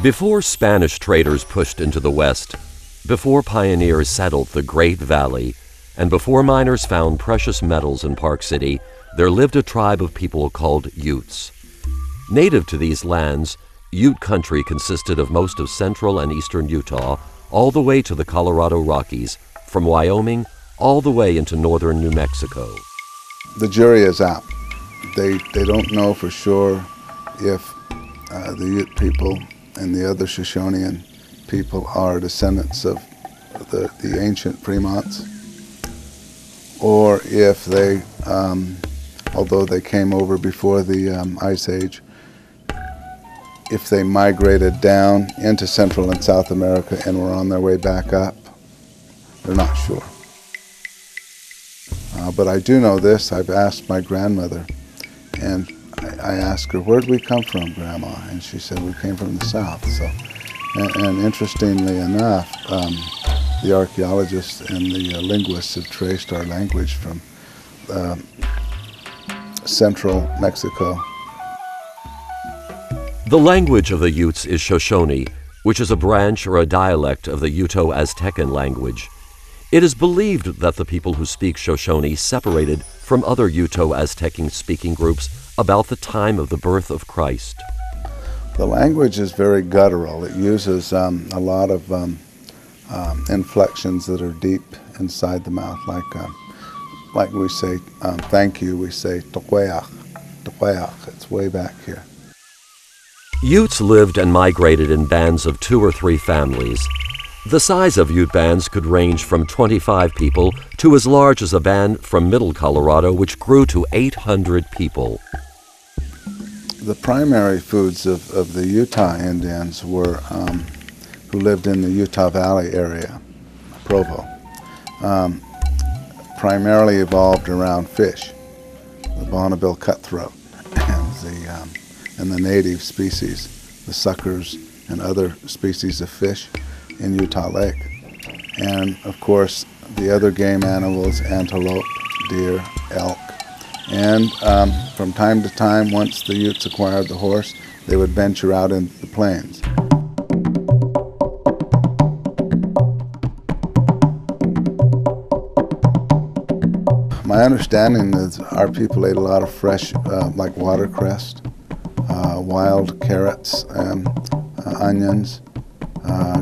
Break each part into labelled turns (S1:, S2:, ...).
S1: Before Spanish traders pushed into the West, before pioneers settled the Great Valley, and before miners found precious metals in Park City, there lived a tribe of people called Utes. Native to these lands, Ute country consisted of most of central and eastern Utah, all the way to the Colorado Rockies, from Wyoming all the way into northern New Mexico.
S2: The jury is out. They don't know for sure if the Ute people and the other Shoshonean people are descendants of the ancient Fremonts, or if they, although they came over before the Ice Age, if they migrated down into Central and South America and were on their way back up. They're not sure. But I do know this. I've asked my grandmother, and I asked her, "Where'd we come from, Grandma?" And she said, "We came from the South." So, and interestingly enough, the archaeologists and the linguists have traced our language from central Mexico.
S1: The language of the Utes is Shoshone, which is a branch or a dialect of the Ute-Aztecan language. It is believed that the people who speak Shoshone separated from other Ute-Aztecan speaking groups about the time of the birth of Christ.
S2: The language is very guttural. It uses a lot of inflections that are deep inside the mouth, like we say thank you, we say toqueach, toqueach. It's way back here.
S1: Utes lived and migrated in bands of 2 or 3 families. The size of Ute bands could range from 25 people to as large as a band from Middle Colorado, which grew to 800 people.
S2: The primary foods of the Utah Indians were, who lived in the Utah Valley area, Provo, primarily evolved around fish, the Bonneville cutthroat, and the native species, the suckers and other species of fish in Utah Lake. And of course, the other game animals, antelope, deer, elk. And from time to time, once the Utes acquired the horse, they would venture out into the plains. My understanding is our people ate a lot of fresh, like watercress, wild carrots, onions,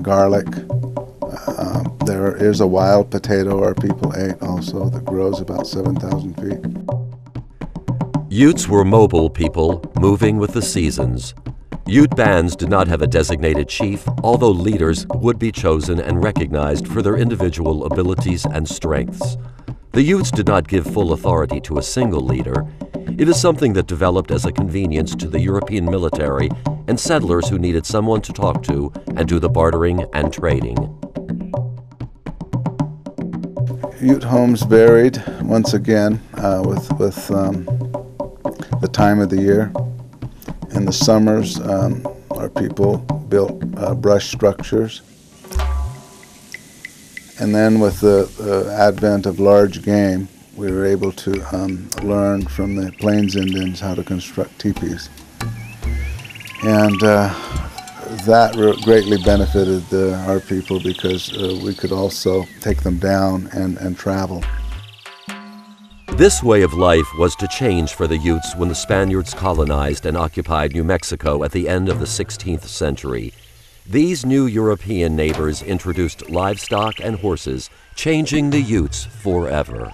S2: garlic. There is a wild potato our people ate also that grows about 7,000 feet.
S1: Utes were mobile people moving with the seasons. Ute bands did not have a designated chief, although leaders would be chosen and recognized for their individual abilities and strengths. The Utes did not give full authority to a single leader. It is something that developed as a convenience to the European military and settlers who needed someone to talk to and do the bartering and trading.
S2: Ute homes varied once again with the time of the year. In the summers, our people built brush structures. And then with the advent of large game, we were able to learn from the Plains Indians how to construct teepees. And that greatly benefited our people because we could also take them down and travel.
S1: This way of life was to change for the Utes when the Spaniards colonized and occupied New Mexico at the end of the 16th century. These new European neighbors introduced livestock and horses, changing the Utes forever.